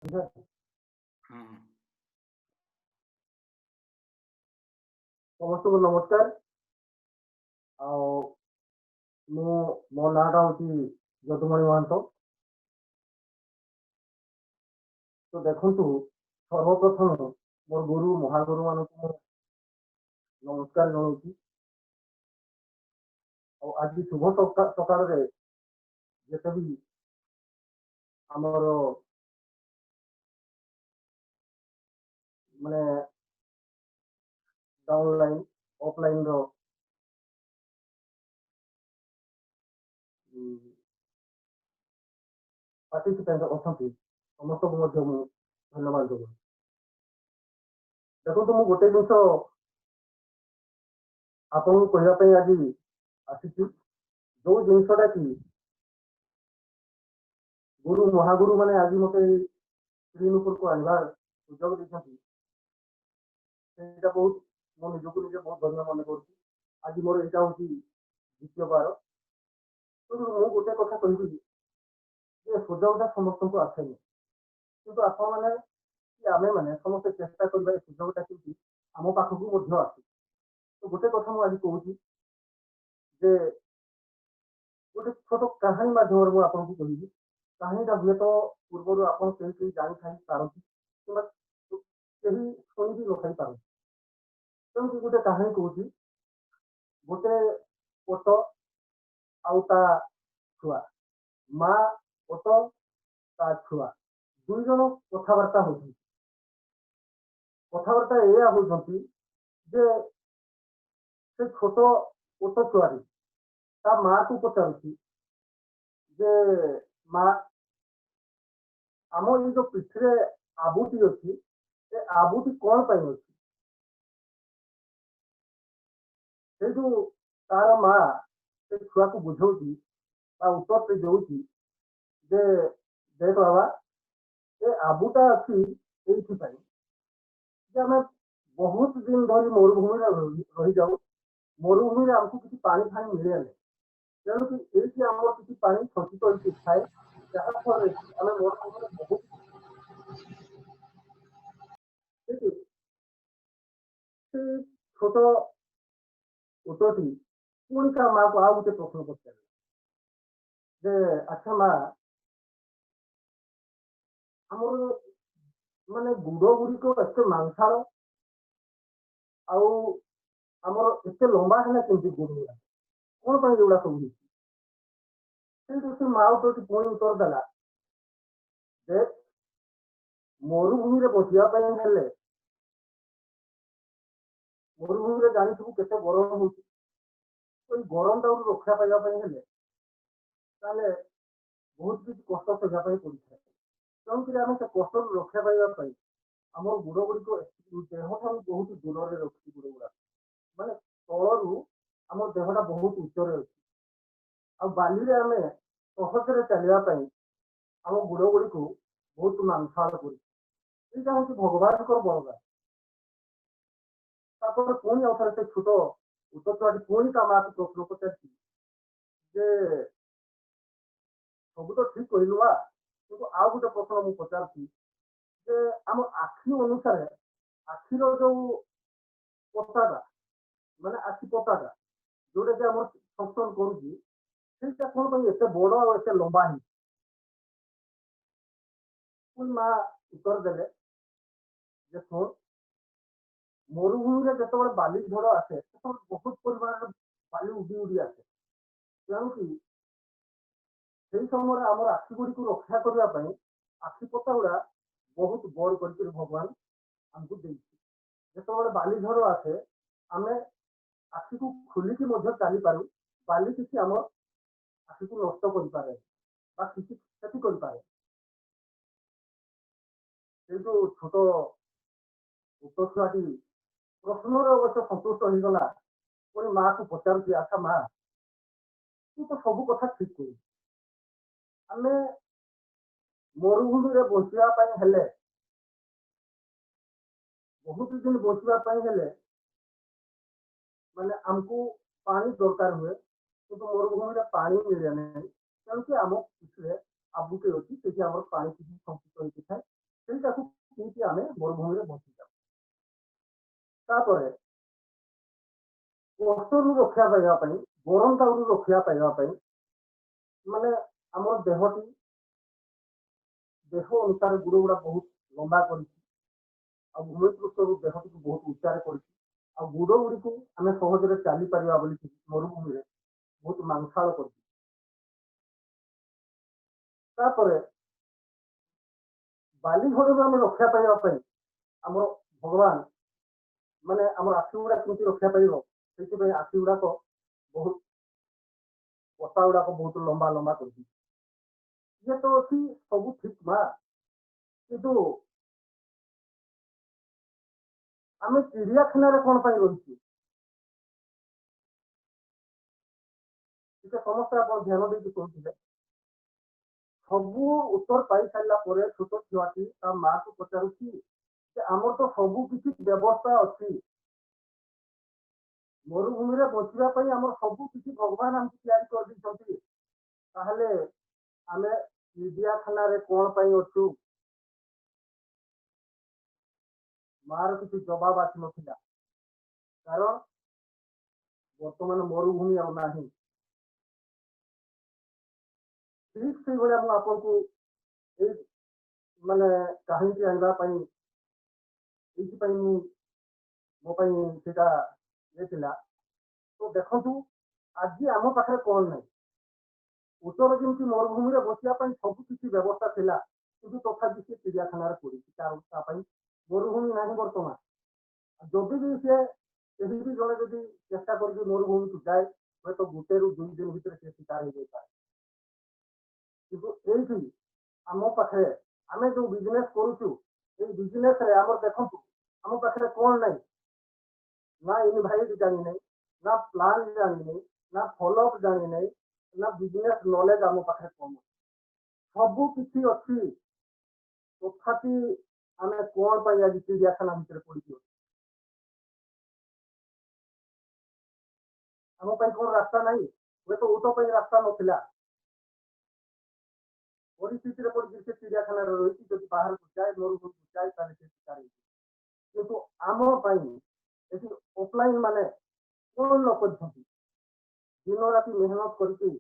ସମସ୍ତଙ୍କୁ ନମସ୍କାର। ଆଉ ମୁଁ ମୋ ନାଁଟା ହେଉଛି ଯଦୁମଣି ମହାନ୍ତ। ତ ଦେଖନ୍ତୁ, ସର୍ବପ୍ରଥମେ ମୋର ଗୁରୁ ମହାଗୁରୁମାନଙ୍କୁ ମୁଁ ନମସ୍କାର ଜଣାଉଛି। ଆଉ ଆଜି ଶୁଭ ସକାଳରେ ଯେତେ ବି ଆମର ମାନେ ଡାଉନଲାଇନ୍ ଅଫଲାଇନ୍ର ପାର୍ଟିସିପେଣ୍ଟ ଅଛନ୍ତି, ସମସ୍ତଙ୍କୁ ମଧ୍ୟ ମୁଁ ଧନ୍ୟବାଦ ଦେଉଛି। ଦେଖନ୍ତୁ, ମୁଁ ଗୋଟେ ଜିନିଷ ଆପଣଙ୍କୁ କହିବା ପାଇଁ ଆଜି ଆସିଛି, ଯୋଉ ଜିନିଷଟା କି ଗୁରୁ ମହାଗୁରୁ ମାନେ ଆଜି ମତେ ସ୍କ୍ରିନ୍ ଉପରକୁ ଆଣିବାର ସୁଯୋଗ ଦେଇଛନ୍ତି, ସେଇଟା ବହୁତ ମୋ ନିଜକୁ ନିଜେ ବହୁତ ଧନ୍ୟ ମନେ କରୁଛି। ଆଜି ମୋର ଏଇଟା ହେଉଛି ଦ୍ୱିତୀୟବାର। ମୁଁ ଗୋଟେ କଥା କହିବି ଯେ ସୁଯୋଗଟା ସମସ୍ତଙ୍କୁ ଆସେନି, କିନ୍ତୁ ଆପଣମାନେ କି ଆମେମାନେ ସମସ୍ତେ ଚେଷ୍ଟା କରିବା ଏ ସୁଯୋଗଟା କେମିତି ଆମ ପାଖକୁ ମଧ୍ୟ ଆସେ। ତ ଗୋଟେ କଥା ମୁଁ ଆଜି କହୁଛି ଯେ ଗୋଟେ ଛୋଟ କାହାଣୀ ମାଧ୍ୟମରେ ମୁଁ ଆପଣଙ୍କୁ କହିବି। କାହାଣୀଟା ହୁଏତ ପୂର୍ବରୁ ଆପଣ କେହି କେହି ଜାଣିଥାଇ ପାରନ୍ତି କିମ୍ବା କେହି ଶୁଣି ବି ନଥାଇ ପାରନ୍ତି। ସେମିତି ଗୋଟେ କାହାଣୀ କହୁଛି, ଗୋଟେ ଓଟ ଆଉ ତା ଛୁଆ, ମା ଓଟ ତା ଛୁଆ ଦୁଇ ଜଣ କଥାବାର୍ତ୍ତା ହଉଛନ୍ତି। କଥାବାର୍ତ୍ତା ଏଇଆ ହଉଛନ୍ତି ଯେ ସେ ଛୋଟ ଓଟ ଛୁଆରେ ତା ମାକୁ ପଚାରୁଛି ଯେ ମା, ଆମ ଏଇ ଯୋଉ ପିଠିରେ ଆବୁଟି ଅଛି, ଏ ଆବୁଟି କଣ ପାଇଁ ଅଛି? ସେଇଠୁ ତାର ମା ସେ ଛୁଆକୁ ବୁଝଉଛି ବା ଉତ୍ତରଟି ଦେଉଛି ଯେ ଦେଖ ବାବା, ଏ ଆବୁଟା ଅଛି ଏଇଥିପାଇଁ ଯେ ଆମେ ବହୁତ ଦିନ ଧରି ମରୁଭୂମିରେ ରହିଯାଉ, ମରୁଭୂମିରେ ଆମକୁ କିଛି ପାଣି ଫାଣି ମିଳେନି, ତେଣୁକି ଏଇଠି ଆମର କିଛି ପାଣି ସଞ୍ଚିତ ହେଇକି ଥାଏ, ଯାହାଫଳରେ କି ଆମେ ମରୁଭୂମିରେ ବହୁତ ସେ ଛୋଟ ଓଟଟି ପୁଣି ତା ମାକୁ ଆଉ ଗୋଟେ ପ୍ରଶ୍ନ ପଚାରିଲା ଯେ ଆଚ୍ଛା ମା, ଆମର ମାନେ ଗୁଡ଼ ଗୁଡ଼ିକ ଏତେ ମାଂସାଳ ଆଉ ଆମର ଏତେ ଲମ୍ବା ହେଲା କେମିତି ଗୁଡ଼ ଗୁଡ଼ା, କଣ ପାଇଁ ଏଗୁଡ଼ା ସବୁ ହେଇଛି? କିନ୍ତୁ ସେ ମା ଓଟଟି ପୁଣି ଉତ୍ତର ଦେଲା ଯେ ମରୁଭୂମିରେ ବସିବା ପାଇଁ ହେଲେ, ମରୁଭୂମିରେ ଜାଣିଥିବୁ କେତେ ଗରମ ହଉଛି, ଏଇ ଗରମଟାକୁ ରକ୍ଷା ପାଇବା ପାଇଁ ହେଲେ ତାହେଲେ ବହୁତ କିଛି କଷ୍ଟ ସହିବା ପାଇଁ ପଡ଼ିଥାଏ। ତେଣୁକରି ଆମେ ସେ କଷ୍ଟରୁ ରକ୍ଷା ପାଇବା ପାଇଁ ଆମର ଗୁଡ଼ ଗୁଡ଼ିକ ଦେହଠାରୁ ବହୁତ ଦୂରରେ ରଖୁଛି। ଗୁଡ଼ ଗୁଡ଼ାକ ମାନେ ତଳରୁ ଆମ ଦେହଟା ବହୁତ ଉଚ୍ଚରେ ଅଛି, ଆଉ ବାଲିରେ ଆମେ ସହଜରେ ଚାଲିବା ପାଇଁ ଆମ ଗୁଡ଼ ଗୁଡ଼ିକୁ ବହୁତ ମାଂସାଳ କରୁଛି। ଏଇଟା ହେଉଛି ଭଗବାନଙ୍କର ବରଦାନ। ତାପରେ ପୁଣି ଆଉ ଥରେ ସେ ଛୋଟ ଉତ୍ତରଟି ପୁଣି ତା ମାଆକୁ ପ୍ରଶ୍ନ ପଚାରିଛି ଯେ ସବୁ ତ ଠିକ କହିଲୁ ମା, କିନ୍ତୁ ଆଉ ଗୋଟେ ପ୍ରଶ୍ନ ମୁଁ ପଚାରୁଛି ଯେ ଆମ ଆଖି ଅନୁସାରେ ଆଖିର ଯୋଉ ପତାଟା ମାନେ ଆଖି ପତାଟା ଯୋଉଟା କି ଆମର ଫଙ୍କସନ କରୁଛି, ସେଇଟା କଣ ପାଇଁ ଏତେ ବଡ ଆଉ ଏତେ ଲମ୍ବା ହେଇଛି? ପୁଣି ମା ଉତ୍ତର ଦେଲେ ଯେ ଶୁଣ, ମରୁଭୂମିରେ ଯେତେବେଳେ ବାଲି ଝଡ଼ ଆସେ ସେତେବେଳେ ବହୁତ ପରିମାଣରେ ବାଲି ଉଡ଼ି ଉଡ଼ି ଆସେ, ତେଣୁକି ସେଇ ସମୟରେ ଆମର ଆଖି ଗୁଡ଼ିକୁ ରକ୍ଷା କରିବା ପାଇଁ ଆଖି ପତା ଗୁଡ଼ା ବହୁତ ବଡ଼ କରିକି ଭଗବାନ ଆମକୁ ଦେଇଛି। ଯେତେବେଳେ ବାଲି ଝଡ଼ ଆସେ ଆମେ ଆଖିକୁ ଖୋଲିକି ମଧ୍ୟ ଚାଲିପାରୁ, ବାଲି କିଛି ଆମ ଆଖିକୁ ନଷ୍ଟ କରିପାରେ ବା କିଛି କ୍ଷତି କରିପାରେ। ସେଇ ଯୋଉ ଛୋଟ ଓଟ ଛୁଆଟି ପ୍ରଶ୍ନରେ ଅବଶ୍ୟ ସନ୍ତୁଷ୍ଟ ହେଇଗଲା, ପୁଣି ମାଆକୁ ପଚାରୁଛି ଆଚ୍ଛା ମା, ତୁ ତ ସବୁ କଥା ଠିକ କରୁ, ଆମେ ମରୁଭୂମିରେ ବଞ୍ଚିବା ପାଇଁ ହେଲେ, ବହୁତ ଦିନ ବଞ୍ଚିବା ପାଇଁ ହେଲେ ମାନେ ଆମକୁ ପାଣି ଦରକାର ହୁଏ, କିନ୍ତୁ ମରୁଭୂମିରେ ପାଣି ମିଳେ ନାହିଁ, ତେଣୁକି ଆମ ପିଠିରେ ଆବୁଟେ ଅଛି, ସେଠି ଆମର ପାଣି କିଛି ସଞ୍ଚିତ ହେଇକି ଥାଏ, ସେଇଟାକୁ ପିଇକି ଆମେ ମରୁଭୂମିରେ ବଞ୍ଚିଯାଉ। ତାପରେ କଷ୍ଟରୁ ରକ୍ଷା ପାଇବା ପାଇଁ, ଗରମ ଦାଉରୁ ରକ୍ଷା ପାଇବା ପାଇଁ ମାନେ ଆମର ଦେହ ଅନୁସାରେ ଗୋଡ଼ ଗୁଡ଼ା ବହୁତ ଲମ୍ବା କରିଛି, ଆଉ ଭୂମିପୃଷ୍ଠରୁ ଦେହଟିକୁ ବହୁତ ଉଚ୍ଚାରେ କରିଛି, ଆଉ ଗୋଡ଼ ଗୁଡ଼ିକୁ ଆମେ ସହଜରେ ଚାଲିପାରିବା ବୋଲି ମରୁଭୂମିରେ ବହୁତ ମାଂସାଳ କରିଛି। ତାପରେ ବାଲି ଘୋଡ଼ରୁ ଆମେ ରକ୍ଷା ପାଇବା ପାଇଁ ଆମର ଭଗବାନ ମାନେ ଆମର ଆଖି ଗୁଡ଼ା କେମିତି ରକ୍ଷା ପାଇବ, ସେଇଥିପାଇଁ ଆଖି ଗୁଡ଼ାକ ବହୁତ ପତା ଗୁଡ଼ାକ ବହୁତ ଲମ୍ବା ଲମ୍ବା କରିଛି। ଇଏ ତ ଅଛି ସବୁ ଠିକ ମା, କିନ୍ତୁ ଆମେ ଚିଡ଼ିଆଖାନାରେ କ'ଣ ପାଇଁ ରହିଛୁ ଟିକେ ସମସ୍ତେ ଆପଣ ଧ୍ୟାନ ଦେଇକି କହୁଥିଲେ। ସବୁ ଉତ୍ତର ପାଇସାରିଲା ପରେ ଛୋଟ ଛୁଆଟି ତା ମାଆକୁ ପଚାରୁଛି ଯେ ଆମର ତ ସବୁ କିଛି ବ୍ୟବସ୍ଥା ଅଛି, ମରୁଭୂମିରେ ବଞ୍ଚିବା ପାଇଁ ଆମର ସବୁ କିଛି ଭଗବାନ ଆମକୁ ତିଆରି କରିଦେଇଛନ୍ତି, ତାହେଲେ ଆମେ ଚିଡ଼ିଆଖାନାରେ କ'ଣ ପାଇଁ ଅଛୁ? ମାଆର କିଛି ଜବାବ ଆସିନଥିଲା, କାରଣ ବର୍ତ୍ତମାନ ମରୁଭୂମି ଆଉ ନାହିଁ। ଠିକ ସେଇଭଳିଆ ମୁଁ ଆପଣଙ୍କୁ ଏଇ ମାନେ କାହିଁକି ଆଣିବା ପାଇଁ ଏଇଥିପାଇଁ ମୋ ପାଇଁ ସେଇଟା ଇଏ ଥିଲା। ତ ଦେଖନ୍ତୁ ଆଜି ଆମ ପାଖରେ କ'ଣ ନାହିଁ, ଉତ୍ତର ଯେମିତି ମରୁଭୂମିରେ ବସିବା ପାଇଁ ସବୁ କିଛି ବ୍ୟବସ୍ଥା ଥିଲା, କିନ୍ତୁ ତଥାପି ସେ ଚିଡ଼ିଆଖାନାରେ ପଡ଼ିଛି, କାରଣ ତା ପାଇଁ ମରୁଭୂମି ନାହିଁ ବର୍ତ୍ତମାନ। ଯଦି ବି ସେ କେହି ବି ଜଣେ ଯଦି ଚେଷ୍ଟା କରିକି ମରୁଭୂମିକୁ ଯାଏ, ହୁଏତ 1 ରୁ 2 ଦିନ ଭିତରେ ସେ ଶିକାର ହେଇଯାଇପାରେ। କିନ୍ତୁ ଏଇଠି ଆମ ପାଖରେ ଆମେ ଯୋଉ ବିଜନେସ୍ କରୁଛୁ, ଏଇ ବିଜନେସ୍ରେ ଆମର ଦେଖନ୍ତୁ ଆମ ପାଖରେ କ'ଣ ନାହିଁ, ନା ଇନଭାଇଟ୍ ଜାଣିନାହିଁ, ନା ପ୍ଲାନ୍ ଜାଣିନାହିଁ, ନା ଫଲୋଅପ୍ ଜାଣିନାହିଁ, ନା ବିଜନେସ୍ ନଲେଜ ଆମ ପାଖରେ କମ୍ ଅଛି। ସବୁ କିଛି ଅଛି, ତଥାପି ଆମେ କ'ଣ ପାଇଁ ଆଜି ଚିଡ଼ିଆଖାନା ଭିତରେ ପଡ଼ିଛୁ? ଆମ ପାଇଁ କ'ଣ ରାସ୍ତା ନାହିଁ? ହୁଏତ ଓଟ ପାଇଁ ରାସ୍ତା ନଥିଲା, ପରିସ୍ଥିତିରେ ପଡ଼ିକି ସେ ଚିଡ଼ିଆଖାନାରେ ରହିଛି, ଯଦି ବାହାରକୁ ଯାଏ ମରୁଭୂମିକୁ ଯାଏ ତାହେଲେ ସେ ଶିକାର ହେଇଯିବ। କିନ୍ତୁ ଆମ ପାଇଁ ଏଠି ଅଫଲାଇନ୍ ମାନେ କ'ଣ ନ କରିଛନ୍ତି, ଦିନ ରାତି ମେହନତ କରିକି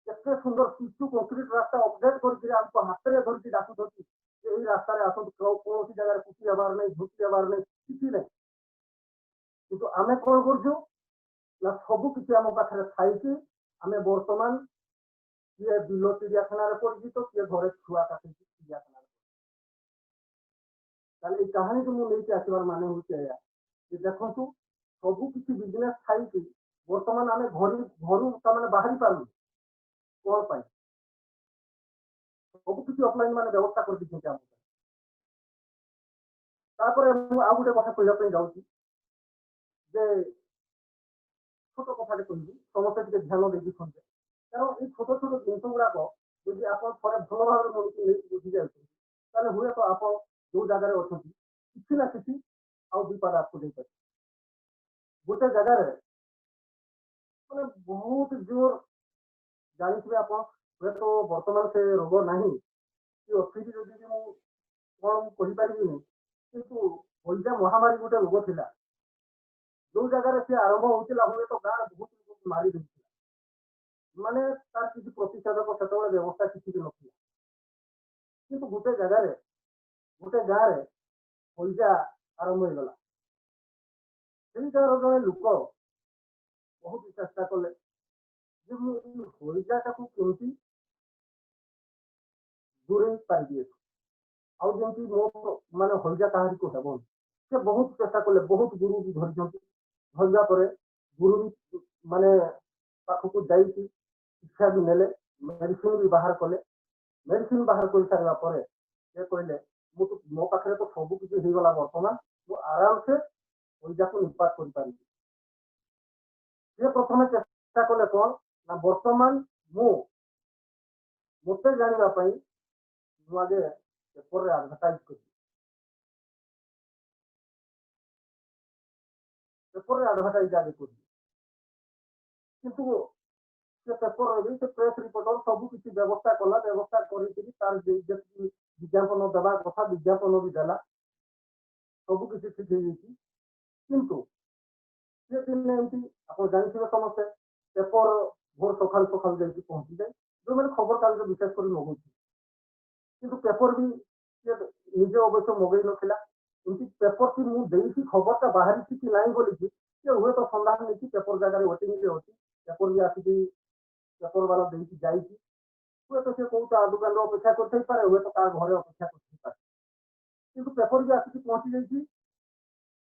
କେତେ ସୁନ୍ଦର ପିଚୁ କଂକ୍ରିଟ ରାସ୍ତା ଅପଡେଟ୍ କରିକି ଆମକୁ ହାତରେ ଧରିକି ଡାକୁଛନ୍ତି ଯେ ଏଇ ରାସ୍ତାରେ ଆସନ୍ତୁ, କୌଣସି ଜାଗାରେ କୁଟି ହେବାର ନାହିଁ, ଝୁଟି ହେବାର ନାହିଁ, କିଛି ନାହିଁ। କିନ୍ତୁ ଆମେ କ'ଣ କରୁଛୁ ନା ସବୁ କିଛି ଆମ ପାଖରେ ଥାଇକି ଆମେ ବର୍ତ୍ତମାନ କିଏ ବିଲ ଚିଡ଼ିଆଖାନାରେ ପଡ଼ିଛି, ତ କିଏ ଘରେ ଛୁଆ କାଟିକି ଚିଡ଼ିଆଖାନାରେ ପଡ଼ିଛି। ତାହେଲେ ଏଇ କାହାଣୀକୁ ମୁଁ ନେଇକି ଆସିବାର ମାନେ ହେଉଛି ଏଇଆ ଯେ ଦେଖନ୍ତୁ ସବୁ କିଛି ବିଜନେସ୍ ଥାଇକି ବର୍ତ୍ତମାନ ଆମେ ଘରୁ ତାମାନେ ବାହାରି ପାରୁନୁ। କ'ଣ ପାଇଁ? ସବୁ କିଛି ଅଫଲାଇନ୍ ମାନେ ବ୍ୟବସ୍ଥା କରିଦେଇଛନ୍ତି ଆମ ପାଇଁ। ତାପରେ ମୁଁ ଆଉ ଗୋଟେ କଥା କହିବା ପାଇଁ ଯାଉଛି ଯେ ଛୋଟ କଥାଟେ କହିବି, ସମସ୍ତେ ଟିକେ ଧ୍ୟାନ ଦେଇକି ଶୁଣିବେ, କାରଣ ଏଇ ଛୋଟ ଛୋଟ ଜିନିଷ ଗୁଡ଼ାକ ଯଦି ଆପଣ ଥରେ ଭଲ ଭାବରେ ମନକୁ ନେଇକି ବୁଝି ଯାଉଛନ୍ତି, ତାହେଲେ ହୁଏତ ଆପଣ ଯୋଉ ଜାଗାରେ ଅଛନ୍ତି କିଛି ନା କିଛି ଆଉ ଦୁଇ ପାଦ ଆଗକୁ ଦେଇପାରିବେ। ଗୋଟେ ଜାଗାରେ ମାନେ ବହୁତ ଜୋର ଜାଣିଥିବେ ଆପଣ, ହୁଏତ ବର୍ତ୍ତମାନ ସେ ରୋଗ ନାହିଁ କି ଅଛି ଯଦି ମୁଁ କ'ଣ ମୁଁ କହିପାରିବିନି, କିନ୍ତୁ ହଇଜା ମହାମାରୀ ଗୋଟେ ରୋଗ ଥିଲା, ଯୋଉ ଜାଗାରେ ସେ ଆରମ୍ଭ ହଉଥିଲା ହୁଏତ ଗାଁ ବହୁତ ଲୋକଙ୍କୁ ମାରି ଦେଉଥିଲା, ମାନେ ତାର କିଛି ପ୍ରତିଷେଧକ ସେତେବେଳେ ବ୍ୟବସ୍ଥା କିଛି ବି ନଥିଲା। କିନ୍ତୁ ଗୋଟେ ଜାଗାରେ ଗୋଟେ ଗାଁରେ ହଇଜା ଆରମ୍ଭ ହେଇଗଲା, ସେଇ ଗାଁର ଜଣେ ଲୋକ ବହୁତ ଚେଷ୍ଟା କଲେ ଯେ ମୁଁ ଏଇ ହଇଜାଟାକୁ କେମିତି ଦୂରେଇ ପାରିବି, ଆଉ ଯେମିତି ମୋ ମାନେ ହଇଜା କାହାରିକୁ ହେବନି। ସେ ବହୁତ ଚେଷ୍ଟା କଲେ, ବହୁତ ଗୁରୁ ବି ଧରିଛନ୍ତି, ଧରିବା ପରେ ଗୁରୁ ବି ମାନେ ପାଖକୁ ଯାଇକି ଶିକ୍ଷା ବି ନେଲେ, ମେଡିସିନ ବି ବାହାର କଲେ। ମେଡିସିନ ବାହାର କରିସାରିବା ପରେ ସେ କହିଲେ ମୋ ପାଖରେ ତ ସବୁ କିଛି ହେଇଗଲା, ବର୍ତ୍ତମାନ ମୁଁ ଆରାମସେ ହଇଜାକୁ ନିପାତ କରିପାରିବି। ସେ ପ୍ରଥମେ ଚେଷ୍ଟା କଲେ କ'ଣ ନା ବର୍ତ୍ତମାନ ମୋତେ ଜାଣିବା ପାଇଁ ମୁଁ ଆଗେ ପେପରରେ ଆଡଭର୍ଟାଇଜ କରିବି, ପେପରରେ ଆଡଭର୍ଟାଇଜ ଆଗେ କରିବି। କିନ୍ତୁ ସେ ପେପର ବି ସେ ପ୍ରେସ୍ ରିପୋର୍ଟର ସବୁ କିଛି ବ୍ୟବସ୍ଥା କଲା, ବ୍ୟବସ୍ଥା କରିକିରି ତାର ଯେତିକି विज्ञापन देवा कथा विज्ञापन भी देला सब किसी ठीक है किंतु से दिन एमती आप जानते समस्ते पेपर भोर सकाल सकाल जाकि पहुंची जाए जो मैंने खबर कागज विशेष कर मगुच किंतु पेपर भी निजे अवश्य मगई ना एमती पेपर की मुझे खबरटा बाहरी कि ना बोली हुए तो सन्धान नहीं पेपर जगह वेटिंग अच्छी पेपर भी आसिक पेपर वाला देखी जाए हुए तो से कौटा दुकान अपेक्षा कर हुए तो घर अपेक्षा कर पेपर भी आसिक पहुंची जाइए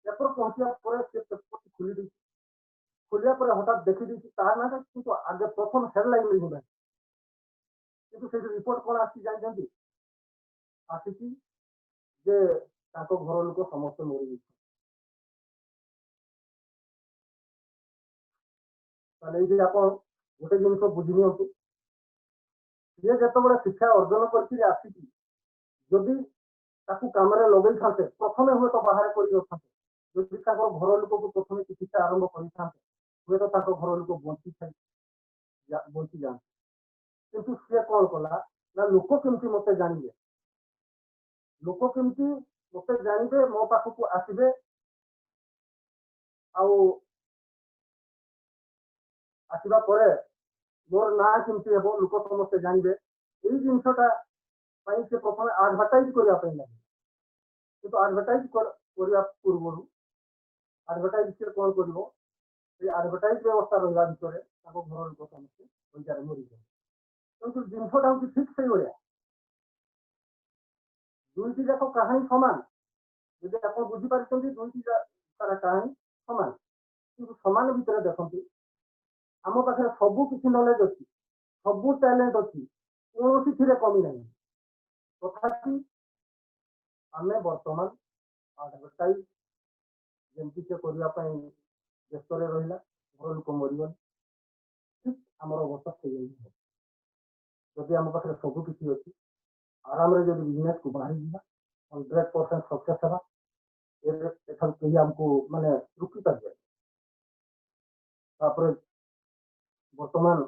पेपर पहुंचा पेपर खोली खोलिया हठात देखी ना कि आगे प्रथम हेडलाइन मिलूना कि रिपोर्ट कौन आसी आसिक जे घर लोक समस्त मरी आप गोटे जिन बुझी नि सी जो शिक्षा अर्जन करके आसिक जदि कम लगे था प्रथम हुए तो बाहर कर जदि घर लोक को प्रथम चिकित्सा आरंभ कर हुए तो घर लोक बंची बंची जाते किंतु सी कौन कला ना लोक केमती मत जानवे लोक केमती मत जानवे मो पाखक आसवे आसवा मोर ना केमती हे लोक समस्ते जानवे यही जिनसा से प्रथम आडभटाइज करने लगे कि आडभटाइज करने पूर्व आडभटाइज से कौन कर आडभटाइज व्यवस्था रहा भितर घर लोक समस्ते पैसा मरी जाए किंतु जिनसा हूँ ठीक से भाया दुईटी जाक कहानी सामान जब आप बुझीपार दुईटी कहानी सामान कि सामान भितर देखते आम पाखे सब किसी नॉलेज अच्छी सब टैलेंट अच्छी कौन सी कमी ना तथापि आम बर्तमान आडभटाइज जमती से करने व्यस्त रहा घर लोक मरीगले ठीक आम अवस्था से जदि आम पाखे सब किसी अच्छी आराम जब बिजनेस को बाहरी जा 100% सक्सेस है कहीं आमको माने रुकी पारे बर्तमान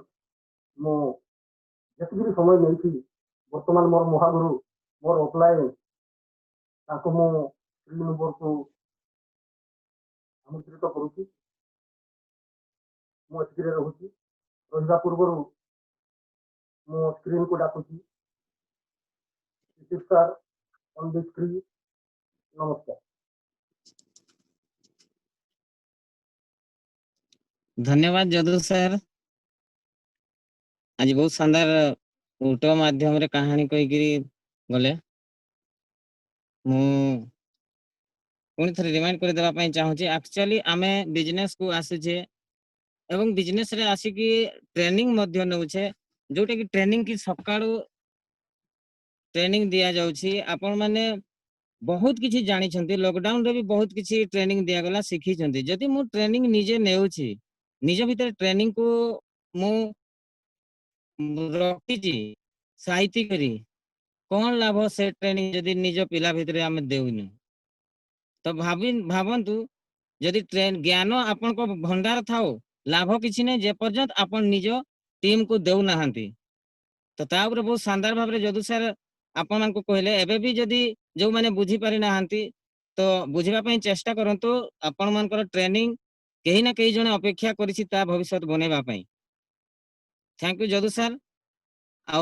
मुझे समय नहीं बर्तमान मोर महागुरु मोर अपलाइन श्रीनगर को आमंत्रित करुच्ची मुझे रोचे रहा पूर्व मो स्क्रीन को डाकुची सर ऑन द स्क्रीन नमस्कार धन्यवाद जदू सर आज बहुत शानदार उल्टो माध्यम रे कहानी कही गले पुणी थे रिमाइंड कर देवा चाहूँगी एक्चुअली आमे बिजनेस को आसीचे एवं बिजनेस रे आसिकी ट्रेनिंग मध्य नउछे जोटा कि ट्रेनिंग की सकाळू ट्रेनिंग दिया जाउछि आपण माने बहुत किछि जानि छथि लॉकडाउन रे भी बहुत किछि ट्रेनिंग दिया गला सिखी छथि जदि मु ट्रेनिंग निजे नेउछि निज भीतर ट्रेनिंग को मु रखिछि साहित्य करी कौन लाभ से ट्रेनिंग जदि निज पिला भीतर आमे देउनु तो भावंतु जदि ट्रेन ज्ञान आपन को भंडार थाओ लाभ किछि नै जे पर्यंत आपन निज टीम को देउ नाहंती तो ता ऊपर बहुत शानदार भाव रे जदु सर आपन मान को कहले एबे भी जदि जो माने बुझी पारि नाहंती तो बुझिबा पई चेष्टा करंतु आपन मान को ट्रेनिंग कहीं ना कहीं जने अपेक्षा करिछि ता भविष्य बनेबा पई थैंक यू जदु सर आ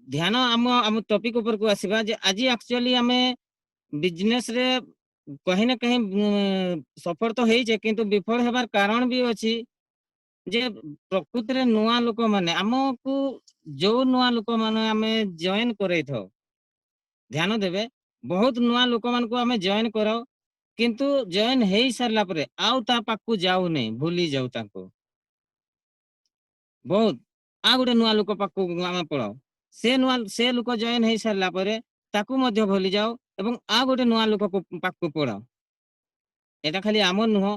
ध्यान आम टॉपिक ऊपर को आसीबा जे आज एक्चुअली हमें बिजनेस रे कहीं ना कहीं सफल तो है किंतु विफल हेबार कारण भी अछि जे प्रकृत रे नुआ लोक माने हमकु जो नुआ लोक माने आमे जॉइन करे थो ध्यान देबे बहुत नुआ लोक मान को आमे जॉइन करो किंतु जॉइन हेई सरला परे आउ ता पाकु जाऊ नै भूली जाऊ ताको बहुत आ गोटे नुआ लोक पाकु आमे पळाओ से लोक जॉइन हेई सरला परे ताकू मध्य भूली जाओ एवं आ गोटे नुआ लोक पाकु पळाओ एटा खाली आम नुह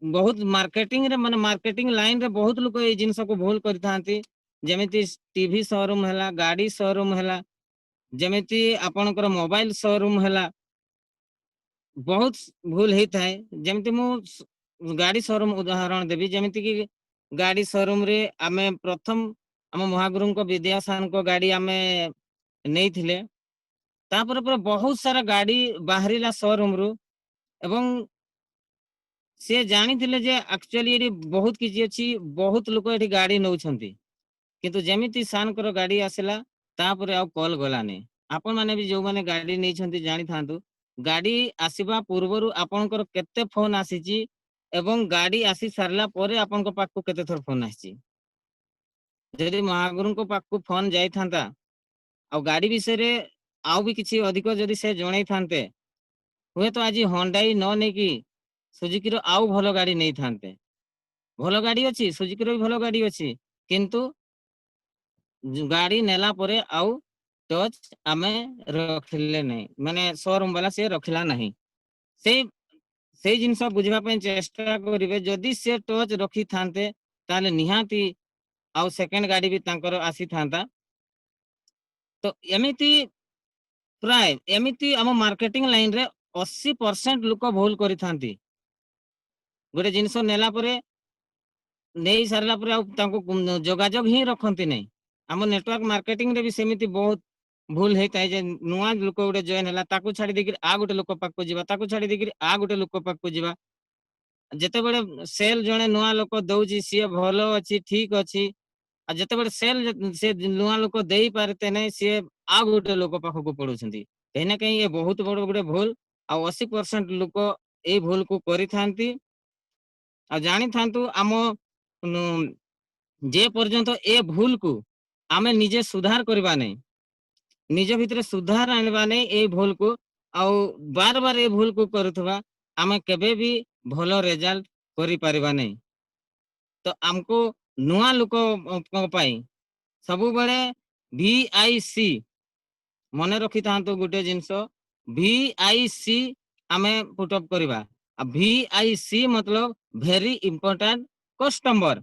बहुत मार्केटिंग रे माने मार्केटिंग लाइन रे बहुत लोग ए जिंस को भूल करि थांती जेमिति टीवी शोरूम हैला गाड़ी शोरूम हैला जेमिति आपनकर मोबाइल शोरूम हैला बहुत भूल हेई थाए जेमिति मु गाड़ी शोरूम उदाहरण देबी जेमिति कि गाड़ी शोरूम रे आमे प्रथम हम महागुरु को विद्यासान को गाड़ी आमे नहीं थिले तापर पर बहुत सारा गाड़ी बाहरिला शोरूम रु एवं से जानी थिले जे एक्चुअली एटी बहुत किछि अछि बहुत लोक एटी गाड़ी नउछंती किंतु जेमिति सानकर गाड़ी आसिला तापर आ कॉल गलाने आपण माने भी जो माने गाड़ी नै छंती जानि थांतु गाड़ी आसीबा पूर्वरु आपनकर केते फोन आसीची एवं गाड़ी आसी सारला परे आपनक पाखु केते थर फोन आसीची जदि महागुरु को पाखु फोन जाई थांता आ गाड़ी विषय रे आउ भी किछि अधिक जदि से जणै थांते हुए तो आज होंडाई न नै कि सुजुकी रो आउ भलो गाड़ी नै थांते भलो गाड़ी अछि सुजुकी रो भी भलो गाड़ी अछि किंतु गाड़ी नेला परे आउ टच आमे रखिले नै माने शोरूम वाला से रखिला नहीं से से जिनस बुझवा पे चेष्टा करिवे जदि से टच रखी थांते ताले निहाती आउ सेकंड गाड़ी भी तांकर आसी थांता तो एमिति प्राय एमिति हम मार्केटिंग लाइन रे 80% लोक भूल करि थांती गोटे जिनस नेला परे नेई सारला परे आउ तांको जोगाजोग ही रखंती नै हम नेटवर्क मार्केटिंग रे भी सेमिति बहुत भूल हेता जे नुआ लोक गोटे जॉइन हला ताकू छाडी देकि आ गोटे लोक पाक को जिबा ताकू छाडी देकि आ गोटे लोक पाक को जिबा जते बेले सेल जणे नुआ लोक दउची सी भलो अछि ठीक अछि आ जते बेले सेल से नुआ लोक देई पारते नै सी आ गोटे लोक पाख को पडुछंती कहीं ना कहीं ये बहुत बड़ गोटे भूल आ 80% लोक ए भूल को करि थांती आ जानी थांतु आम जे पर्यंत ए भूल को आमे निजे सुधार करबा नै निज भितरे सुधार आनबा नै ए भूल को आउ बार बार ए भूल को करूथबा आमे केबे भी भलो रिजल्ट करि पारिबा नै तो हमको नुआ लोक पाई सबु बळे VIC मने रखी थांतो गुटे जिंस VIC आमे पुट अप करबा आ VIC मतलब वेरी इंपोर्टेंट कस्टमर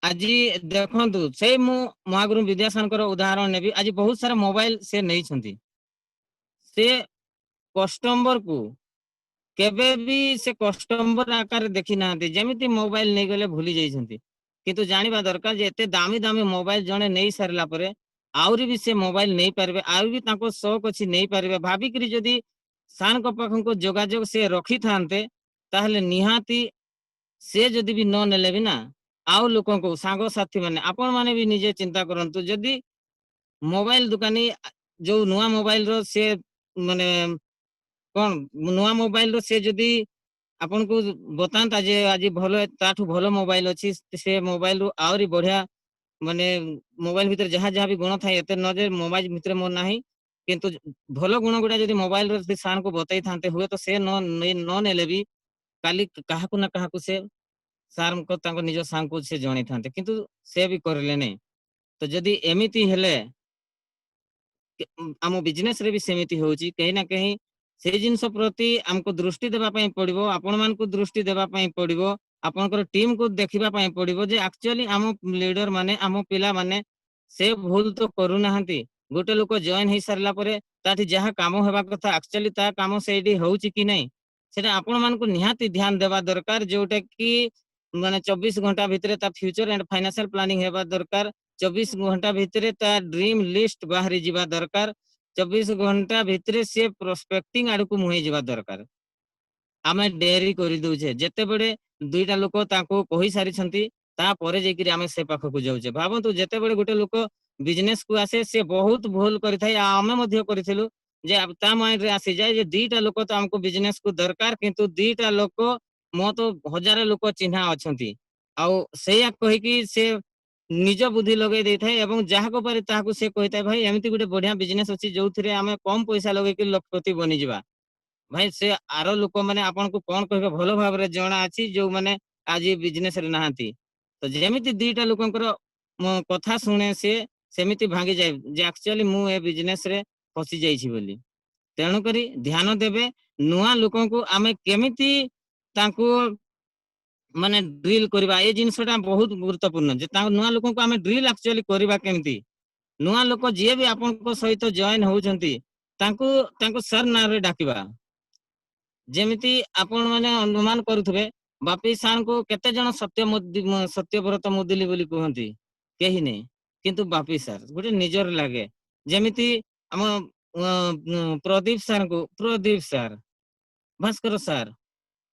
आज देखंतु से मु महागुरु विद्यासागर उदाहरण नेबी आज बहुत सारा मोबाइल से नहीं छंती से कस्टमर को केबे भी से कस्टमर आकार देखि नांती जेमिति मोबाइल नै गले भूली जाई छंती किंतु जानिबा दरकार जे एते दामी दामी मोबाइल जणे नै सरला परे आउरी भी से मोबाइल नहीं पारबे आउ भी ताको शौक अछि नहीं पारबे भाबी करी जदी सान को पाखन को जोगाजोग से रखी थांते ताहले निहाती से जदी भी न नेले भी ना आउ लोकन को सांगो साथी माने आपण माने भी निजे चिंता करंतु जदी मोबाइल दुकानी जो नुआ मोबाइल रो से माने कोन नुआ मोबाइल रो से जदी आपन को बतांता जे आज भलो ताठू भलो मोबाइल अछि से मोबाइल रो आउरी बढ़िया माने मोबाइल भीतर जहाँ जहाँ भी गुण थाए एते नजर मोबाइल भीतर मोर नाही किंतु भलो गुण गुडा जदी मोबाइल रो से सान को बतई थांते हुए तो से न नेले भी काली काहाकू ना काहाकू से सार को तांको निज सांग को से जणी थांते किंतु से भी करले नै तो जदी एमिति हेले आम बिजनेस रे भी सेमिति होउची कहीं ना कहीं से जिनस प्रति हमको दृष्टि देबा पई पड़िबो आपण मान को दृष्टि देबा पई पड़िबो आपनकर टीम को देखिबा पई पड़िबो जे एक्चुअली आम लीडर माने आम पिला माने से भूल तो करू नाहंती गोटे लोक जॉइन हे सरला परे ताठी जहां काम हेबा कथा एक्चुअली ता काम सेडी होउची कि नै सेटा आपण मान को निहाती ध्यान देबा दरकार जोटा कि माने 24 घंटा भितरे ता फ्यूचर एंड फाइनेंशियल प्लानिंग हेबा दरकार 24 घंटा भितरे ता ड्रीम लिस्ट बाहरी जिबा दरकार 24 घंटा भितरे से प्रोस्पेक्टिंग आड़ को मुहे जिबा दरकार आमे डेरी करि दउछे जते बडे दुईटा लोक ताको कहि सारी छंती ता परे जेकि आमे से पाख को जाउछे भाबंतु जते बडे गोटे लोक बिजनेस को आसे से बहुत भूल करि थाई आमे मध्य करिथिलु जे अब ता माइंड रे आसी जाय जे दुईटा लोक तो हमको बिजनेस को दरकार किंतु दुईटा लोक मो तो हजार लोक चिन्हा अछंती आउ सेया कहि कि से निज बुद्धि लगे दे थाए एवं जहा को पारे ताको से कहिता भाई एमिति गोटे बढ़िया बिजनेस अछि जोउथिरे आमे कम पैसा लगे कि लखपति बनि जिबा भाई से आरो लोक माने आपन को कोन कहबे भलो भाव रे जणा अछि जो माने आज बिजनेस रे नाहंती तो जेमिति दुईटा लोकंकर कथा सुने से सेमिति भांगी जाय जे एक्चुअली मु ए बिजनेस रे फसी जाई छी बोली तेणु करी ध्यान देबे नुआ लोकन को आमे केमिति तांको माने ड्रिल करबा ए जिंसटा बहुत गुरुत्वपूर्ण जे ता नुआ लोकन को आमे ड्रिल एक्चुअली करबा केमिति नुआ लोक जे भी आपन को सहित जॉइन होउछंती तांको तांको सर ना रे डाकिबा जेमिति आपण माने अनुमान करूथबे बापी सार को केते जण सत्यव्रत मुदिली बोली कहंती केही नै किंतु बापी सार गोटे निजर लागे जेमिति ଆମ ପ୍ରଦୀପ ସାର୍ ଭାସ୍କର ସାର୍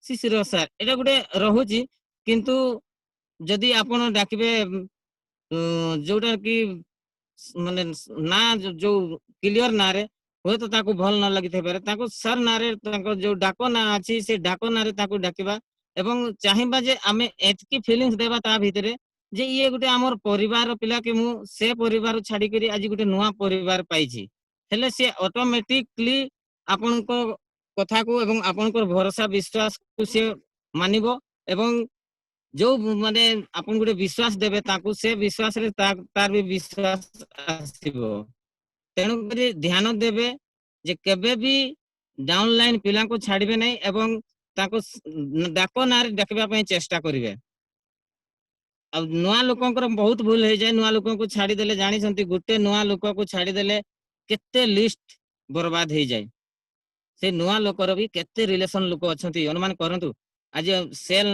ଶିଶିର ସାର୍ ଏଟା ଗୋଟେ ରହୁଛି, କିନ୍ତୁ ଯଦି ଆପଣ ଡାକିବେ ଯୋଉଟା କି ମାନେ ନା ଯୋଉ କ୍ଲିୟର ନାଁରେ ହୁଏତ ତାକୁ ଭଲ ନ ଲାଗିଥାଇପାରେ, ତାଙ୍କୁ ସାର୍ ନାଁରେ ତାଙ୍କ ଯୋଉ ଡାକ ନାଁ ଅଛି ସେ ଡାକ ନାଁରେ ତାକୁ ଡାକିବା ଏବଂ ଚାହିଁବା ଯେ ଆମେ ଏତିକି ଫିଲିଙ୍ଗସ୍ ଦେବା ତା ଭିତରେ ଯେ ଇଏ ଗୋଟେ ଆମର ପରିବାର ପିଲା, କି ମୁଁ ସେ ପରିବାର ଛାଡିକରି ଆଜି ଗୋଟେ ନୂଆ ପରିବାର ପାଇଛି, ହେଲେ ସେ ଅଟୋମେଟିକଲି ଆପଣଙ୍କ କଥାକୁ ଏବଂ ଆପଣଙ୍କର ଭରସା ବିଶ୍ୱାସକୁ ସେ ମାନିବ ଏବଂ ଯୋଉ ମାନେ ଆପଣ ଗୋଟେ ବିଶ୍ୱାସ ଦେବେ ତାକୁ, ସେ ବିଶ୍ୱାସରେ ତାର ବି ବିଶ୍ୱାସ ଆସିବ। ତେଣୁକରି ଧ୍ୟାନ ଦେବେ ଯେ କେବେ ବି ଡାଉନ ଲାଇନ ପିଲାଙ୍କୁ ଛାଡିବେ ନାହିଁ ଏବଂ ତାଙ୍କୁ ଡାକ ନାଁରେ ଡାକିବା ପାଇଁ ଚେଷ୍ଟା କରିବେ। ଆଉ ନୂଆ ଲୋକଙ୍କର ବହୁତ ଭୁଲ ହେଇଯାଏ, ନୂଆ ଲୋକଙ୍କୁ ଛାଡିଦେଲେ ଜାଣିଛନ୍ତି ଗୋଟେ ନୂଆ ଲୋକକୁ ଛାଡିଦେଲେ କେତେ ଲିଷ୍ଟ ବର୍ବାଦ ହେଇଯାଏ। ସେ ନୂଆ ଲୋକର ବି କେତେ ରିଲେସନ ଲୋକ ଅଛନ୍ତି ଅନୁମାନ କରନ୍ତୁ। ଆଜି ସେଲ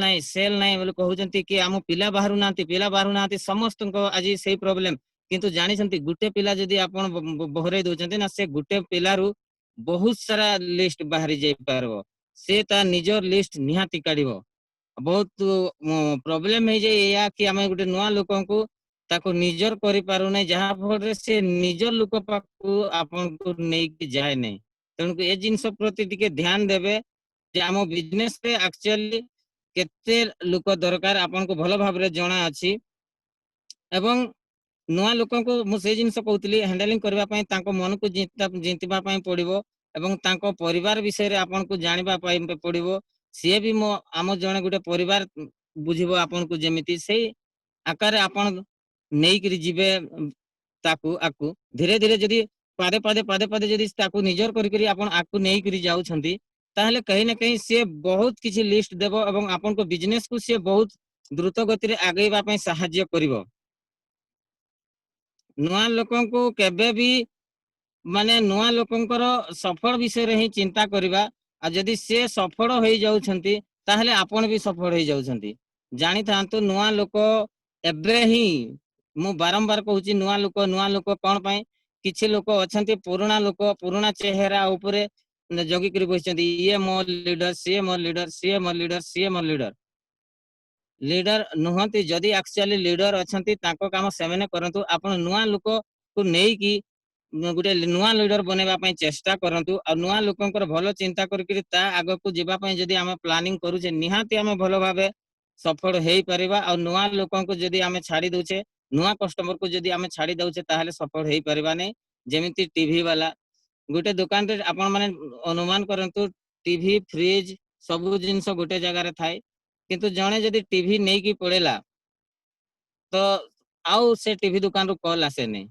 ନାହିଁ ବୋଲି କହୁଛନ୍ତି କି ଆମ ପିଲା ବାହାରୁନାହାନ୍ତି ସମସ୍ତଙ୍କ ଆଜି ସେଇ ପ୍ରୋବ୍ଲେମ। କିନ୍ତୁ ଜାଣିଛନ୍ତି ଗୋଟେ ପିଲା ଯଦି ଆପଣ ବହରେଇ ଦଉଛନ୍ତି ନା, ସେ ଗୋଟେ ପିଲାରୁ ବହୁତ ସାରା ଲିଷ୍ଟ ବାହାରି ଯାଇପାରିବ। ସେ ତା ନିଜ ଲିଷ୍ଟ ନିହାତି କାଢିବ। ବହୁତ ପ୍ରୋବ୍ଲେମ ହେଇଯାଏ ଏଇଆ କି ଆମେ ଗୋଟେ ନୂଆ ଲୋକଙ୍କୁ ତାକୁ ନିଜର କରିପାରୁନାହିଁ, ଯାହା ଫଳରେ ସେ ନିଜ ଲୋକ ପାଖକୁ ଆପଣଙ୍କୁ ନେଇକି ଯାଏ ନାହିଁ। ତେଣୁ ଏ ଜିନିଷ ପ୍ରତି ଟିକେ ଧ୍ୟାନ ଦେବେ ଯେ ଆମ ବିଜନେସରେ ଆକ୍ଚୁଆଲି କେତେ ଲୋକ ଦରକାର ଆପଣଙ୍କୁ ଭଲ ଭାବରେ ଜଣା ଅଛି। ଏବଂ ନୂଆ ଲୋକଙ୍କୁ ମୁଁ ସେଇ ଜିନିଷ କହୁଥିଲି, ହ୍ୟାଣ୍ଡେଲିଂ କରିବା ପାଇଁ ତାଙ୍କ ମନକୁ ଜିତିବା ପାଇଁ ପଡିବ ଏବଂ ତାଙ୍କ ପରିବାର ବିଷୟରେ ଆପଣଙ୍କୁ ଜାଣିବା ପାଇଁ ପଡିବ। ସିଏ ବି ଆମ ଜଣେ ଗୋଟେ ପରିବାର ବୁଝିବ ଆପଣଙ୍କୁ, ଯେମିତି ସେଇ ଆକାରରେ ଆପଣ ନେଇକିରି ଯିବେ ତାକୁ ଆକୁ ଧୀରେ ଧୀରେ ଯଦି ପାଦେ ଯଦି ତାକୁ ନିଜର କରିକିରି ଆପଣ ଆକୁ ନେଇକିରି ଯାଉଛନ୍ତି, ତାହେଲେ କେହି ନା କେହି ସିଏ ବହୁତ କିଛି ଲିଷ୍ଟ ଦେବ ଏବଂ ଆପଣଙ୍କ ବିଜନେସକୁ ସିଏ ବହୁତ ଦ୍ରୁତ ଗତିରେ ଆଗେଇବା ପାଇଁ ସାହାଯ୍ୟ କରିବ। ନୂଆ ଲୋକଙ୍କୁ କେବେ ବି ମାନେ ନୂଆ ଲୋକଙ୍କର ସଫଳ ବିଷୟରେ ହିଁ ଚିନ୍ତା କରିବା। ଆଉ ଯଦି ସିଏ ସଫଳ ହେଇଯାଉଛନ୍ତି ତାହେଲେ ଆପଣ ବି ସଫଳ ହେଇଯାଉଛନ୍ତି। ଜାଣିଥାନ୍ତୁ ନୂଆ ଲୋକ ଏବେ ହିଁ, ମୁଁ ବାରମ୍ବାର କହୁଛି ନୂଆ ଲୋକ କଣ ପାଇଁ? କିଛି ଲୋକ ଅଛନ୍ତି ପୁରୁଣା ଲୋକ, ପୁରୁଣା ଚେହେରା ଉପରେ ଜଗିକିରି ବସିଛନ୍ତି, ଇଏ ମୋ ଲିଡର, ସିଏ ମୋ ଲିଡର, ସିଏ ମୋ ଲିଡର, ସିଏ ମୋ ଲିଡର। ଲିଡର ନୁହନ୍ତି। ଯଦି ଆକ୍ଚୁଆଲି ଲିଡର ଅଛନ୍ତି ତାଙ୍କ କାମ ସେମାନେ କରନ୍ତୁ। ଆପଣ ନୂଆ ଲୋକକୁ ନେଇକି ଗୋଟେ ନୂଆ ଲିଡର ବନେଇବା ପାଇଁ ଚେଷ୍ଟା କରନ୍ତୁ। ଆଉ ନୂଆ ଲୋକଙ୍କର ଭଲ ଚିନ୍ତା କରିକିରି ତା ଆଗକୁ ଯିବା ପାଇଁ ଯଦି ଆମେ ପ୍ଲାନିଂ କରୁଛେ, ନିହାତି ଆମେ ଭଲ ଭାବେ ସଫଳ ହେଇପାରିବା। ଆଉ ନୂଆ ଲୋକଙ୍କୁ ଯଦି ଆମେ ଛାଡି ଦଉଛେ, ନୂଆ କଷ୍ଟମରକୁ ଯଦି ଆମେ ଛାଡି ଦଉଛେ, ତାହେଲେ ସଫଳ ହେଇପାରିବା ନାହିଁ। ଯେମିତି ଟିଭି ବାଲା ଗୋଟେ ଦୋକାନରେ ଆପଣ ମାନେ ଅନୁମାନ କରନ୍ତୁ, ଟିଭି ଫ୍ରିଜ ସବୁ ଜିନିଷ ଗୋଟେ ଜାଗାରେ ଥାଏ, କିନ୍ତୁ ଜଣେ ଯଦି ଟିଭି ନେଇକି ପଳେଇଲା ତ ଆଉ ସେ ଟିଭି ଦୋକାନରୁ କଲ ଆସେନି।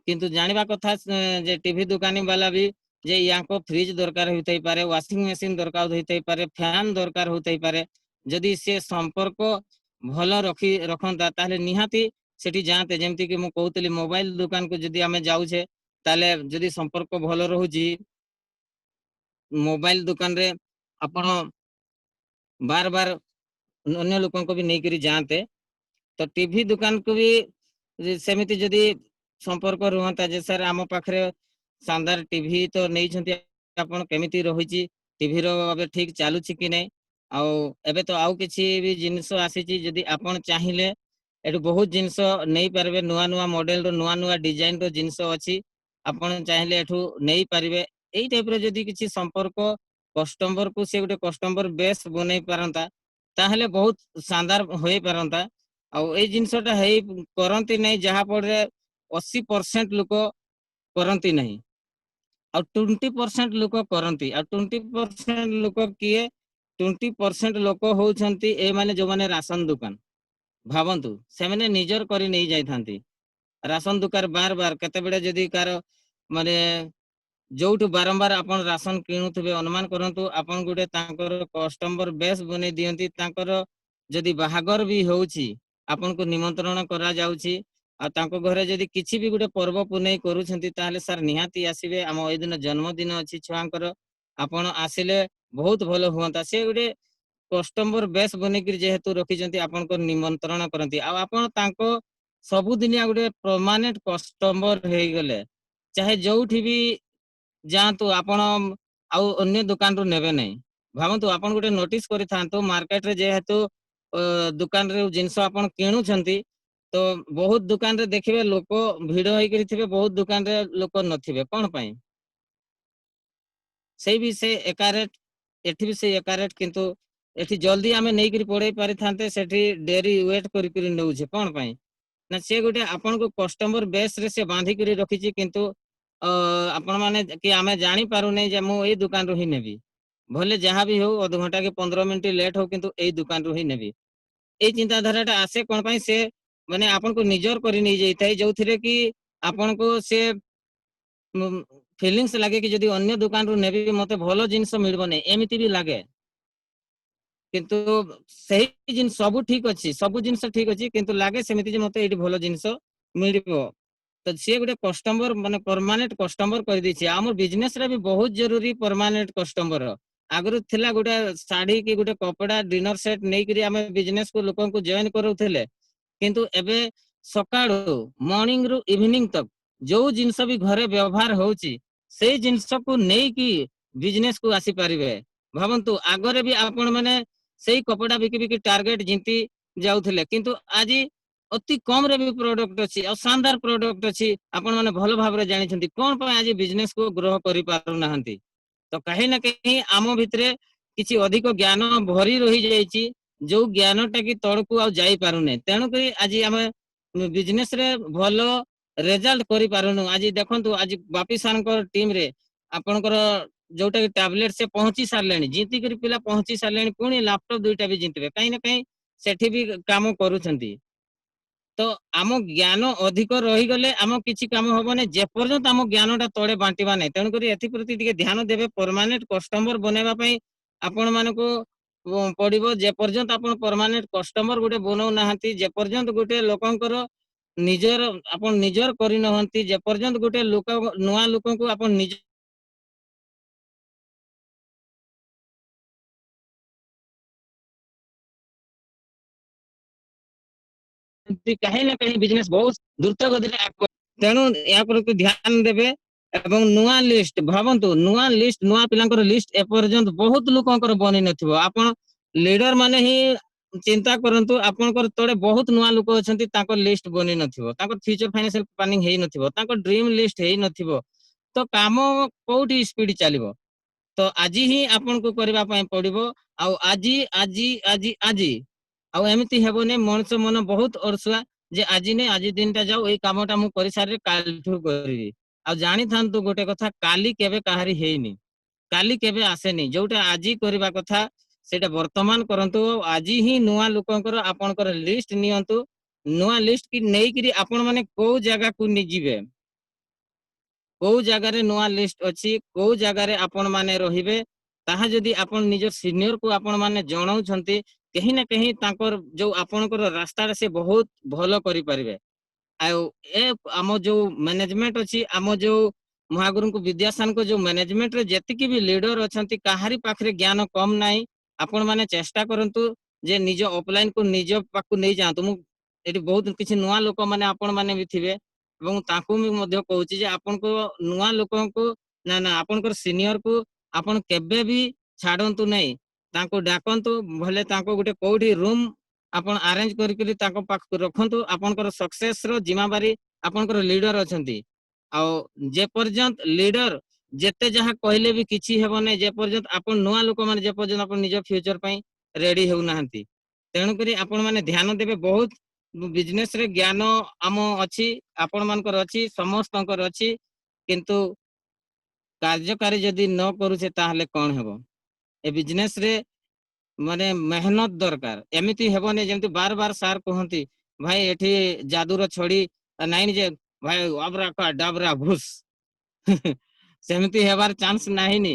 କିନ୍ତୁ ଜାଣିବା କଥା ଯେ ଟିଭି ଦୋକାନୀ ବାଲା ବି ଯେ ୟାଙ୍କ ଫ୍ରିଜ ଦରକାର ହୋଇଥାଇପାରେ, ୱାସିଂ ମେସିନ ଦରକାର ହୋଇଥାଇପାରେ, ଫ୍ୟାନ ଦରକାର ହୋଇଥାଇପାରେ। ଯଦି ସେ ସମ୍ପର୍କ ଭଲ ରଖନ୍ତା ତାହେଲେ ନିହାତି ସେଠି ଯାଆନ୍ତେ। ଯେମିତି କି ମୁଁ କହୁଥିଲି ମୋବାଇଲ ଦୋକାନକୁ ଯଦି ଆମେ ଯାଉଛେ, ତାହେଲେ ଯଦି ସମ୍ପର୍କ ଭଲ ରହୁଛି ମୋବାଇଲ ଦୋକାନରେ ଆପଣ ବାର ବାର ଅନ୍ୟ ଲୋକଙ୍କୁ ବି ନେଇକରି ଯାଆନ୍ତେ। ତ ଟିଭି ଦୋକାନକୁ ବି ସେମିତି ଯଦି ସମ୍ପର୍କ ରୁହନ୍ତା ଯେ ସାର୍ ଆମ ପାଖରେ ଶାନଦାର ଟିଭି ତ ନେଇଛନ୍ତି, ଆପଣ କେମିତି ରହିଛି, ଟିଭିର ଏବେ ଠିକ ଚାଲୁଛି କି ନାହିଁ, ଆଉ ଏବେ ତ ଆଉ କିଛି ବି ଜିନିଷ ଆସିଛି, ଯଦି ଆପଣ ଚାହିଁଲେ ଏଠୁ ବହୁତ ଜିନିଷ ନେଇପାରିବେ। ନୂଆ ନୂଆ ମଡେଲର ନୂଆ ନୂଆ ଡିଜାଇନର ଜିନିଷ ଅଛି, ଆପଣ ଚାହିଁଲେ ଏଠୁ ନେଇପାରିବେ। ଏଇ ଟାଇପର ଯଦି କିଛି ସମ୍ପର୍କ କଷ୍ଟମରକୁ ସେ ଗୋଟେ କଷ୍ଟମର ବେଶ ବନେଇ ପାରନ୍ତା, ତାହେଲେ ବହୁତ ଶାନଦାର ହୋଇପାରନ୍ତା। ଆଉ ଏଇ ଜିନିଷଟା କରନ୍ତି ନାହିଁ, ଯାହା ଫଳରେ 80% ଲୋକ କରନ୍ତି ନାହିଁ ଆଉ 20% ଲୋକ କରନ୍ତି। ଆଉ 20% ଲୋକ କିଏ? 20% ଲୋକ ହଉଛନ୍ତି ଏମାନେ ଯୋଉମାନେ ରାସନ ଦୋକାନ। ଭାବନ୍ତୁ ସେମାନେ ନିଜର କରି ନେଇ ଯାଇଥାନ୍ତି ରାସନ ଦୋକାନ। ବାର ବାର କେତେବେଳେ ଯଦି କାର ମାନେ ଯୋଉଠୁ ବାରମ୍ବାର ଆପଣ ରାସନ କିଣୁଥିବେ, ଅନୁମାନ କରନ୍ତୁ ଆପଣ ଗୋଟେ ତାଙ୍କର କଷ୍ଟମର ବେଶ ବନେଇ ଦିଅନ୍ତି। ତାଙ୍କର ଯଦି ବାହାଘର ବି ହଉଛି, ଆପଣଙ୍କୁ ନିମନ୍ତ୍ରଣ କରାଯାଉଛି, ଆଉ ତାଙ୍କ ଘରେ ଯଦି କିଛି ବି ଗୋଟେ ପର୍ବ ପୁନେଇ କରୁଛନ୍ତି, ତାହେଲେ ସାର୍ ନିହାତି ଆସିବେ। ଆମ ଏଇ ଦିନ ଜନ୍ମଦିନ ଅଛି ଛୁଆଙ୍କର, ଆପଣ ଆସିଲେ ବହୁତ ଭଲ ହୁଅନ୍ତା। ସେ ଗୋଟେ କଷ୍ଟମର ବେଶ ବନେଇକିରି ଯେହେତୁ ରଖିଛନ୍ତି, ଆପଣଙ୍କ ନିମନ୍ତ୍ରଣ କରନ୍ତି, ଆଉ ଆପଣ ତାଙ୍କ ସବୁଦିନିଆ ଗୋଟେ ପରମାନେଣ୍ଟ କଷ୍ଟମର ହେଇଗଲେ चाहे जोठी भी जातु आपण आउ अन्य दुकान रु नेबे नहीं भावतु आपण गोटे नोटिस करि थांतो मार्केट रे जेहेतु दुकान रे जिंस आपण किणु छंती तो बहुत दुकान रे देखिबे लोक भिड़ होई करी थिबे बहुत दुकान रे लोक नथिबे कोन पई सेही भी से एका रेट एठी भी से एका रेट किंतु एठी जल्दी आमे नै करी पड़ै पारि थांते सेठी डेरी वेट करी करी नउ छे कोन पई ना से गोटे आपण को कस्टमर बेस रे से बांधी करी रखी छी किंतु आपण माने कि आमे जानी पारु नै जे मु एई दुकान रो ही नेबी भले जहाँ भी हो आध घंटा के 15 मिनिट लेट हो किंतु एई दुकान रो ही नेबी एई चिंता धाराटा आसे कोन पई से माने आपण को निजर करी नै जैताई जोथिरे कि आपण को से फिलिंग्स लागे कि जदि अन्य दुकान रु नेबी मते भलो जिंस मिलबो नै एमिति भी लागे किंतु सही जिन सब ठीक अछि सब जिंस ठीक अछि किंतु लागे सेमिति जे मते एठी भलो जिंस मिलबो तो सी गोटे कस्टमर माने परमानेंट कस्टमर कर दी आम बिजनेस रे भी बहुत जरूरी परमानेंट कस्टमर आगु थिला गोटे साड़ी की गोटे कपड़ा डिनर सेट नै करी आमे बिजनेस को लोकन को जॉइन करूथिले किंतु एबे सकाळो मॉर्निंग रु इवनिंग तक जो जिंस भी घरे व्यवहार होउची से जिंस को नै की बिजनेस को आसी परिबे भावंतु आगरे भी आपण माने सेही कपड़ा बिकी बिकी टार्गेट जिंती जाउथिले किंतु आजी अति कम रे भी प्रोडक्ट अछि और शानदार प्रोडक्ट अछि आपण माने भलो भाव रे जानि छथि कोन पय आज बिजनेस को ग्रो करि पारु नाहंती तो कहीं ना कहीं आम भितरे किछि अधिक ज्ञान भरी रही जाइछि जो ज्ञानटा की तळकु आ जाई पारु नै तेनु करी आज आमे बिजनेस रे भलो रिजल्ट करि पारुनु आज देखंतु आज बापी सारंकर टीम रे आपनकर जोटा कि टैबलेट से पहुंची सारलेनी जीती करी पिला पहुंची सारलेनी पुणी लैपटॉप दुईटा भी जितबे कहीं ना कहीं सेठी भी काम करूछंती तो आम ज्ञान अधिक रही गले आम किछि काम हबने जे पर्यंत आम ज्ञानटा तळे बांटीबा नै तेनु करी एथि प्रति टिके ध्यान देबे परमानेंट कस्टमर बनेबा पई आपण मानको पड़िबो जे पर्यंत आपण परमानेंट कस्टमर गोटे बनौ नाहंती जे पर्यंत गोटे लोकंकर निजर आपण निजर करि नहंती जे पर्यंत गोटे लोक नुवा लोकंको आपण निज कहीं ना कहीं बिजनेस बहुत द्रुत गति तेणु या प्रति ध्यान देबे एवं नुआ लिस्ट भावंतु नुआ लिस्ट नुआ पिलांकर लिस्ट एपर्यंत बहुत लोकंकर बनि नथिबो आपण लीडर माने ही चिंता करंतु आपनकर तोड़े बहुत नुआ लोक अछंती तांकर लिस्ट बनि नथिबो तांकर फ्यूचर फाइनेंशियल प्लानिंग हेई नथिबो तांकर ड्रीम लिस्ट हेई नथिबो तो काम कोठी स्पीड चलिबो तो आज ही आपन को करबा पय पड़िबो आ आजी आजी आजी आजी आ एमिति हेबोने मनुष्य मन बहुत अरसुआ जे आजी ने आजी दिनटा जाऊ एई कामटा मु करि सारे काल ठु करिवि आ जानि थांतु गोटे कथा काली केबे काहारी हेइनी काली केबे आसेनी जोटा आजी करबा कथा सेटा वर्तमान करंतु आजी ही नुआ लोकंकर आपनकर लिस्ट नियंतु नुआ लिस्ट की नेई करी आपण माने को जगह को निजिबे को जगह रे नुआ लिस्ट अछि को जगह रे आपण माने रहिबे ताहा जदी आपण निज सीनियर को आपण माने जणाउ छंती कहीं ना कहीं तांकर जो आपनकर रास्ता से बहुत भलो करि परिबे आउ ए आम जो मैनेजमेंट अछि आम जो महागुरु को विद्यासान को जो मैनेजमेंट रे जेतिकी भी लीडर अछंती काहारी पाखरे ज्ञान कम नाही आपण माने चेष्टा करंतु जे निज ऑफलाइन को निज पाकु नै जांतु मु एटी बहुत किछि नुआ लोक माने आपण माने भी थिबे एवं ताकू मी मध्य कहूची जे आपण को नुआ लोकन को ना ना आपनकर सीनियर को आपण केबे भी छाडंतु नै तांको डाकंतु भले तांको गुटे कोठी रूम आपण अरेंज करी तांको पाख रखंतु आपनकर सक्सेस रो जिम्मेवारी आपनकर लीडर अछंती आ जे पर्यंत लीडर जेते जहा कहले भी किछि हेबो नै जे पर्यंत आपण नुआ लोक माने जे पर्यंत आपण निज फ्यूचर पई रेडी हेउ नाहंती तेनु करी आपण माने ध्यान देबे बहुत बिजनेस रे ज्ञान आम अछि आपण मानकर अछि समस्तंकर अछि किंतु कार्यकारी जदी न करूछे ताहले कोन हेबो ए बिजनेस रे माने मेहनत दरकार एमिति हेबोने जेमति बार बार सार कहंती भाई एठी जादूर छड़ी नाइन जे भाई अबरा का डबरा घुस सेमिति हेबार चांस नाही नी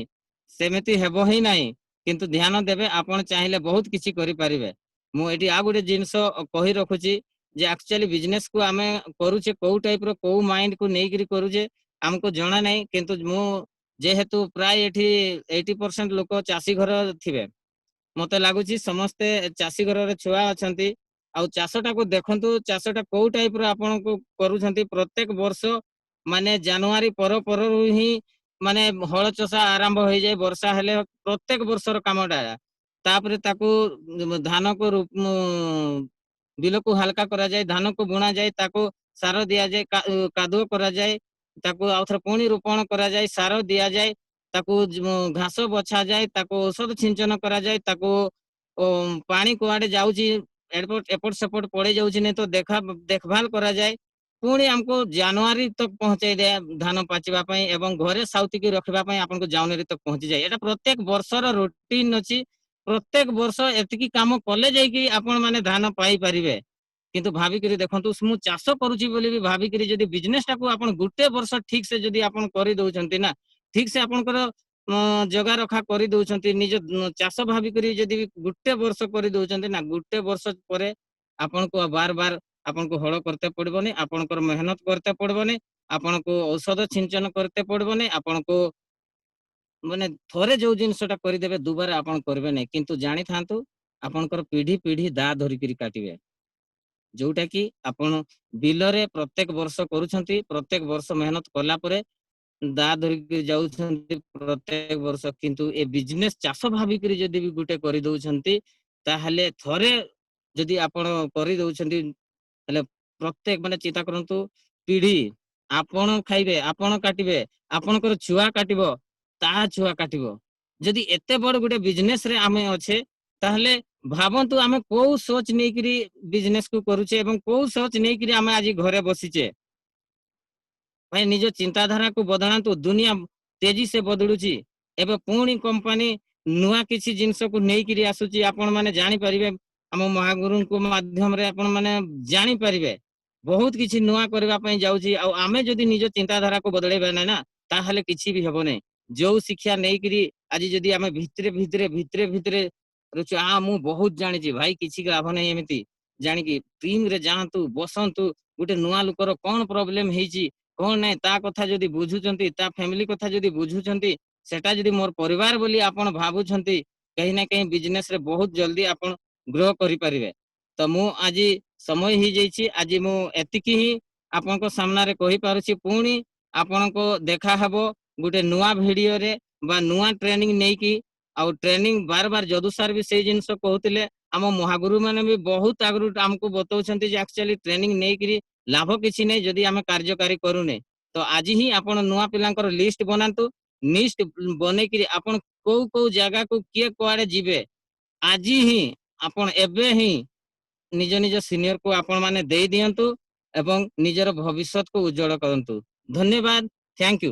सेमिति हेबो ही नाही किंतु ध्यान देबे आपण चाहिले बहुत किछि करि परिबे मु एठी आ गुटे जिंस कहि रखुची जे एक्चुअली बिजनेस को आमे करूचे को टाइप रो को माइंड को नै करी करूचे हमको जणा नाही किंतु मु जेहेतु प्राय एठी 80% लोक चासी घर थिबे मते लागुची समस्ते चासी घर रे छुआ अछंती आ चाषटा को देखंतु चाषटा को टाइप रो आपण को करूछंती प्रत्येक वर्ष माने जनवरी पर ही माने हल चषा आरंभ हो जाए वर्षा हेले प्रत्येक वर्षर कामटा तापरे ताकू धान को बिल को हल्का करा जाए धान को बुणा जाए ताको सार दिया जाए कादुओ करा जाए ताकू आउथरे पुणी रोपण करा जाए सार दिया जाए ताकू घास बछा जाए ताको औषध सिंचन करा जाए ताको पानी कुआडे जाउची एपट सेपट पड़े जाउची नहीं तो देखभाल करा जाए पुणी हमको जनवरी तक पहुंचाई दे धान पाचिबा पई एवं घरे साउती की रखबा पई आपन को जनवरी तक पहुंची जाए एटा प्रत्येक वर्षर रूटीन अछि प्रत्येक वर्ष एतिकी काम कले जाई कि आपन माने धान पाई परिबे किंतु भाभी करी देखंतु मु चाष करूची बोली भी भाभी करी जदी बिजनेस टाको आपन गुटे वर्ष ठीक से जदी आपन करि दउचंती ना ठीक से आपनकर जगह रखा करि दउचंती निज चाष भाभी करी जदी गुटे वर्ष करि दउचंती ना गुटे वर्ष परे आपन को बार बार आपन को हळ करते पड़बोनी आपनकर मेहनत करते पड़बोनी आपन को औषध सिंचन करते पड़बोनी आपन को माने थोरे जो जिनसटा करि देबे दुबारा आपन करबे नै किंतु जानि थांतु आपनकर पीढ़ी पीढ़ी दा धरि करी काटिबे जोटा कि आपण बिलरे प्रत्येक वर्ष करूछंती प्रत्येक वर्ष मेहनत कला परे दा धरिक जाउछंती प्रत्येक वर्ष किंतु ए बिजनेस चाष भाभी करी जदी भी गुटे करि दउछंती ताहले थोरे जदी आपण करि दउछंती हेले प्रत्येक माने चिंता करंतु पीढ़ी आपण खाइबे आपण काटिबे आपणकर छुआ काटिबो ता छुआ काटिबो जदी एते बड़ गुटे बिजनेस रे आमे अच्छे ताहले भाबंतु आमे को सोच नै करी बिजनेस को करूचे एवं को सोच नै करी आमे आज घरे बसिचे भाई निज चिंताधारा को बदलांतु दुनिया तेजी से बदलुची एबे पुणी कंपनी नुआ किसी जिंस को नै करी आसुची आपण माने जानि परिबे हम महागुरु को माध्यम रे आपण माने जानि परिबे बहुत किछि नुआ करबा पई जाउची आ आमे जदी निज चिंताधारा को बदलेबे ना ना ताहले किछि भी हेबो नै जो शिक्षा नै करी आज जदी आमे भितरे भितरे भितरे भितरे रुचि मु बहुत जानि छी भाई किछि लाभ नै एमिति जानि कि टीम रे जांतु बसंतु गुटे नुआ लुकर कोन प्रॉब्लम हेची कोन नै ता कथा जदी बुझुचंती ता फैमिली कथा जदी बुझुचंती सेटा जदी मोर परिवार बोली आपण भाबुचंती कहीं ना कहीं बिजनेस रे बहुत जल्दी आपण ग्रो करि परिबे तो मु आज समय ही जाइछि आज मु एतिकी ही आपन को सामना रे कहि पारुछि पुणी आपन को देखा हबो गुटे नुआ वीडियो रे बा नुआ ट्रेनिंग नै की आउ ट्रेनिंग बार बार जदु सर भी से जिंस कहउतिले आम महागुरु माने भी बहुत आगरु हमको बतौछंती जे एक्चुअली ट्रेनिंग नै करी लाभ किछि नै जदी आमे कार्यकारी करूने तो आज ही आपण नुआ पिलांकर लिस्ट बनांतु लिस्ट बनै करी आपण को जगह को किए कुआडे जिबे आज ही आपण एबे ही निज निज सीनियर को आपण माने दे दियंतु एवं निजर भविष्य को उज्जवल करंतु धन्यवाद थैंक यू।